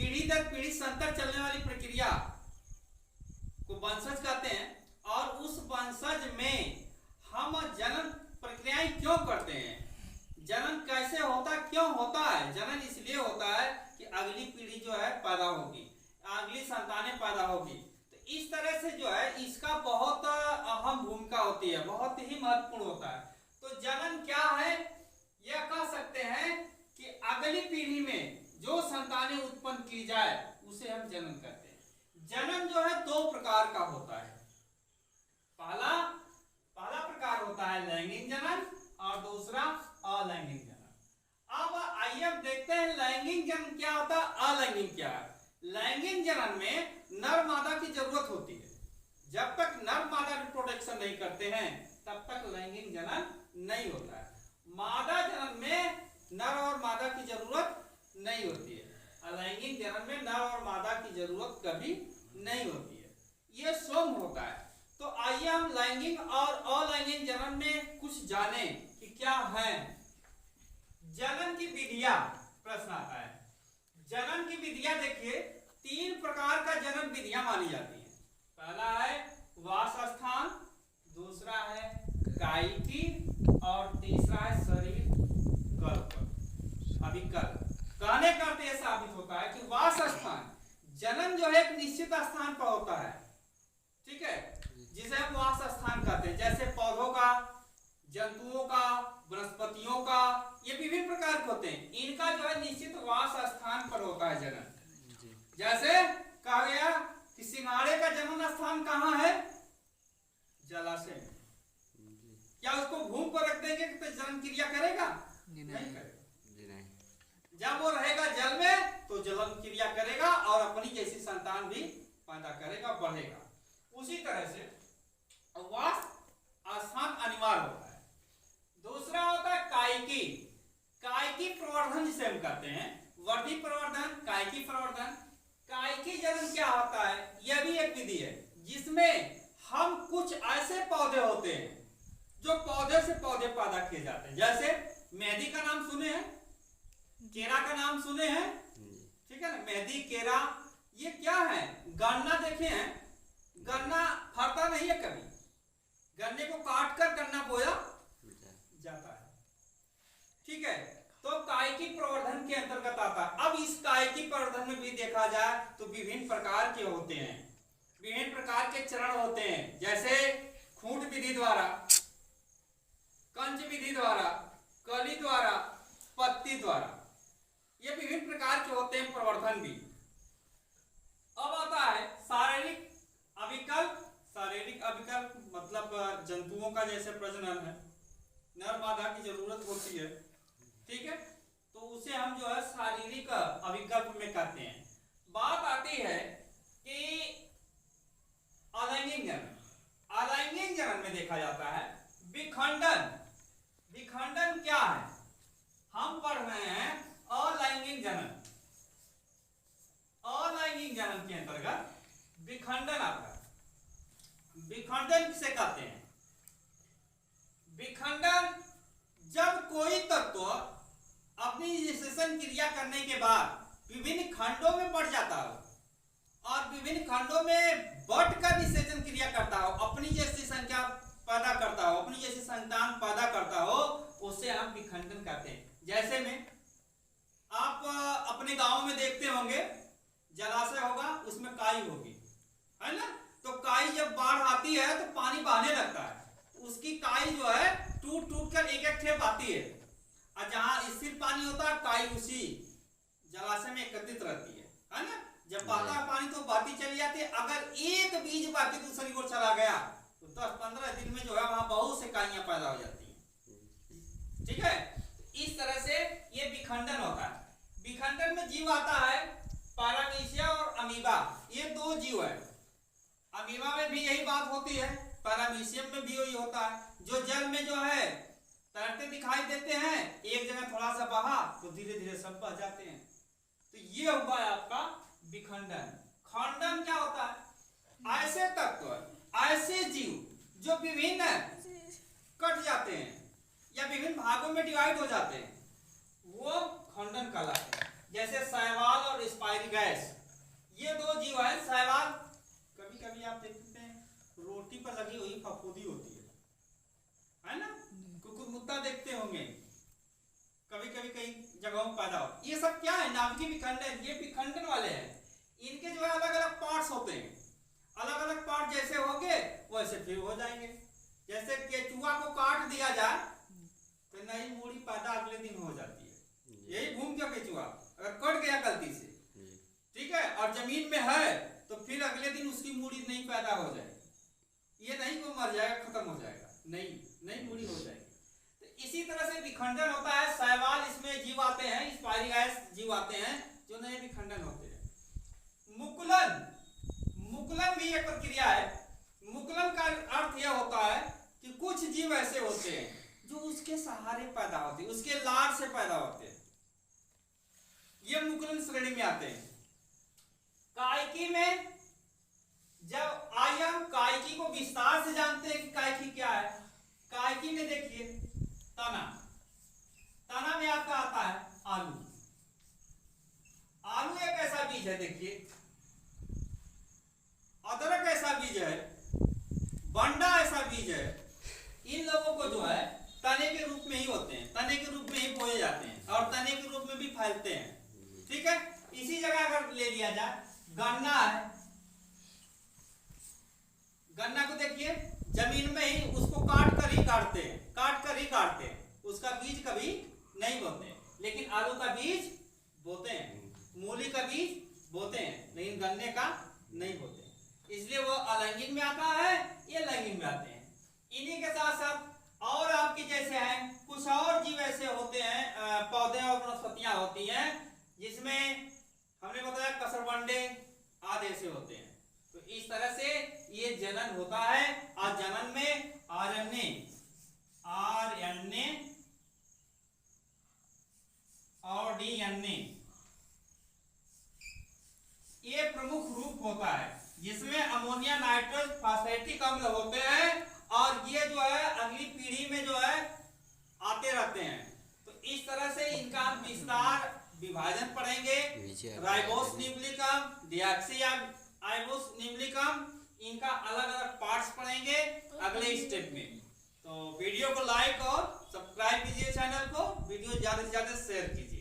पीढ़ी दर पीढ़ी संतर चलने वाली प्रक्रिया को वंशज कहते हैं। और उस वंशज में हम जनन प्रक्रियाएं क्यों करते हैं, जनन कैसे होता, क्यों होता है? जनन इसलिए होता है कि अगली पीढ़ी जो है पैदा होगी, अगली संतानें पैदा होगी। तो इस तरह से जो है इसका बहुत अहम भूमिका होती है, बहुत ही महत्वपूर्ण होता है। तो जनन क्या है, यह कह सकते हैं कि अगली पीढ़ी में जो संतानें उत्पन्न की जाए उसे हम जनन कहते हैं। जनन जो है दो प्रकार का होता है। पहला प्रकार होता है लैंगिक जनन और दूसरा अलैंगिक जनन। अब आइए हम देखते हैं लैंगिक जनन क्या होता है, अलैंगिक क्या है। लैंगिक जनन में नर मादा की जरूरत होती है। जब तक नर मादा रिप्रोडक्शन नहीं करते हैं तब तक लैंगिक जनन नहीं होता है। मादा जनन में नर और मादा की जरूरत नहीं होती है। अलैंगिक जनन में नर और मादा की जरूरत कभी नहीं होती है, यह स्वयं होता है। तो आइए हम लैंगिक और अलैंगिक जनन में कुछ जाने कि क्या है। जनन की विधियां, प्रश्न आता है। जनन की विधियां देखिए, 3 प्रकार का जनन विधियां मानी जाती हैं। पहला है वासस्थान, दूसरा है कायिकी और तीसरा है शरीर अभिकल्प। कहने का अर्थ यह साबित होता है कि वासस्थान, जनन जो है एक निश्चित स्थान पर होता है, ठीक है, जिसे हम वास स्थान कहते हैं। जैसे पौधों का, जंतुओं का, वनस्पतियों का, ये विभिन्न प्रकार के होते हैं। इनका जो है निश्चित वास स्थान पर होता है जनन। जैसे कहा गया कि सिंघाड़े का जन्म स्थान कहाँ है, जलाशय में। क्या उसको भूमि पर रख देंगे तो जन्म क्रिया करेगा? नहीं करेगा। जब वो रहेगा जल में तो जन्म क्रिया करेगा और अपनी जैसी संतान भी पैदा करेगा, बढ़ेगा। उसी तरह से वास स्थान अनिवार्य होता है। दूसरा होता है कायिकी। कायिकी प्रवर्धन जिसे हम कहते हैं, वर्धी प्रवर्धन, कायिकी प्रवर्धन। कायिकी जनन क्या होता है, यह भी एक विधि है जिसमें हम कुछ ऐसे पौधे होते हैं जो पौधे से पौधे पैदा किए जाते हैं। जैसे मेहंदी का नाम सुने हैं, केरा का नाम सुने हैं, ठीक है ना, मेहंदी, केरा, ये क्या है? गन्ना देखे हैं, गन्ना फरता नहीं है कभी, गन्ने को काट कर गन्ना बोया जाता है, ठीक है। तो कायिकी प्रवर्धन के अंतर्गत आता है। अब इस कायिकी प्रवर्धन में भी देखा जाए तो विभिन्न प्रकार के होते हैं, विभिन्न प्रकार के चरण होते हैं। जैसे खूंट विधि द्वारा, कंच विधि द्वारा, कली द्वारा, पत्ती द्वारा, ये विभिन्न प्रकार के होते हैं प्रवर्धन भी। अब आता है शारीरिक अभिकल्प। शारीरिक अभिकल्प मतलब जंतुओं का जैसे प्रजनन है, नर मादा की जरूरत होती है, ठीक है, तो उसे हम जो है शारीरिक अभिकल्प में कहते हैं। बात आती है कि अलैंगिक जनन। अलैंगिक जनन में देखा जाता है विखंडन। विखंडन क्या है? हम पढ़ रहे हैं अलैंगिक जनन। अलैंगिक जनन के अंतर्गत विखंडन आता है। विखंडन किसे कहते हैं? विखंडन जब कोई तत्व अपनी निषेचन क्रिया करने के बाद विभिन्न खंडों में बढ़ जाता हो और विभिन्न खंडों में बढ़कर निषेचन क्रिया करता हो, अपनी जैसी संख्या पैदा करता हो, अपनी जैसी संतान पैदा करता हो, उसे हम विखंडन कहते हैं। जैसे में आप अपने गांव में देखते होंगे, जलाशय होगा, उसमें काई होगी, है ना, तो काई जब बाढ़ आती है तो पानी बहने लगता है, उसकी काई जो है टूट टूट कर एक एक ठेप आती है, और जहां स्थिर पानी होता है काई उसी जलाशय में एकत्रित रहती है ना। जब बहता है पानी तो बहती चली जाती है। अगर एक बीज बाकी दूसरी ओर चला गया तो 10-15 दिन में जो है वहां बहुत से काइयां पैदा हो जाती है, ठीक है। इस तरह से ये विखंडन होता है। विखंडन में जीव आता है पैरामीशिया और अमीबा, ये 2 जीव है। अमीबा में भी यही बात होती है, पैरामीशियम में भी यही होता है। जो जल में जो है तैरते दिखाई देते हैं, एक जगह थोड़ा सा बहा तो धीरे धीरे सब बह जाते हैं। तो ये हुआ है आपका विखंडन। खंडन क्या होता है? ऐसे तत्व, ऐसे जीव जो विभिन्न कट जाते हैं या विभिन्न भागों में डिवाइड हो जाते हैं, वो खंडन कहलाते हैं। जैसे शैवाल और स्पायरी गैस, एवं पैदा हो। ये सब क्या है? नाभिकीय विखंडन। ये विखंडन वाले हैं। इनके जो है अलग अलग पार्ट्स होते हैं। अलग अलग पार्ट जैसे होंगे वैसे फिर हो जाएंगे। जैसे केचुआ को काट दिया जाए तो नई मूड़ी पैदा अगले दिन हो जाती है। यही घूम गया केचुआ, अगर कट गया गलती से, ठीक है, और जमीन में है तो फिर अगले दिन उसकी मूड़ी नहीं पैदा हो जाएगी। ये नहीं वो मर जाएगा, खत्म हो जाएगा, नई मूड़ी हो जाएगी। तो इसी तरह से विखंडन होता है। शैवाल इसमें जीव आते हैं, स्पायरीगाइस जीव आते हैं जो नए विखंडन होते हैं। मुकुलन भी एक प्रक्रिया है। मुकुलन का अर्थ यह होता है कि कुछ जीव ऐसे होते हैं जो उसके सहारे पैदा होते हैं, उसके लार से पैदा होते हैं। ये मुकुलन श्रेणी में आते हैं। कायकी में जब आइए हम कायकी को विस्तार से जानते हैं कि कायकी क्या है। कायकी में देखिए तना में आपका आता है आलू। आलू एक ऐसा बीज है, देखिए अदरक ऐसा बीज है, बंडा ऐसा बीज है। इन लोगों को जो है तने के रूप में ही होते हैं, तने के रूप में ही बोए जाते हैं और तने के रूप में भी फैलते हैं। ठीक है, इसी जगह अगर ले लिया जाए गन्ना है, गन्ना को देखिए जमीन में ही उसको काट कर ही काटते हैं, उसका बीज कभी नहीं बोते, लेकिन आलू का बीज बोते हैं, मूली का बीज बोते हैं, लेकिन गन्ने का नहीं बोते। इसलिए वो अलैंगिक में आता है, ये लैंगिक में आते हैं। इन्हीं के साथ साथ और आपके जैसे हैं कुछ और जीव ऐसे होते हैं, पौधे और वनस्पतियां होती हैं जिसमें हमने बताया कसरबंडे आदि ऐसे होते हैं। तो इस तरह से ये जनन होता है और जनन में आरएनए और डीएनए ये प्रमुख रूप होता है, जिसमें अमोनिया नाइट्रोज फॉस्फेटिक अम्ल होते हैं और ये जो है अगली पीढ़ी में जो है आते रहते हैं। तो इस तरह से इनका हम विस्तार विभाजन पढ़ेंगे। राइबोस निम्बलिकम, डीऑक्सीराइबोस निम्बलिकम, इनका अलग अलग पार्ट्स पढ़ेंगे अगले स्टेप में। तो वीडियो को लाइक और सब्सक्राइब कीजिए, चैनल को, वीडियो ज्यादा से ज्यादा शेयर कीजिए।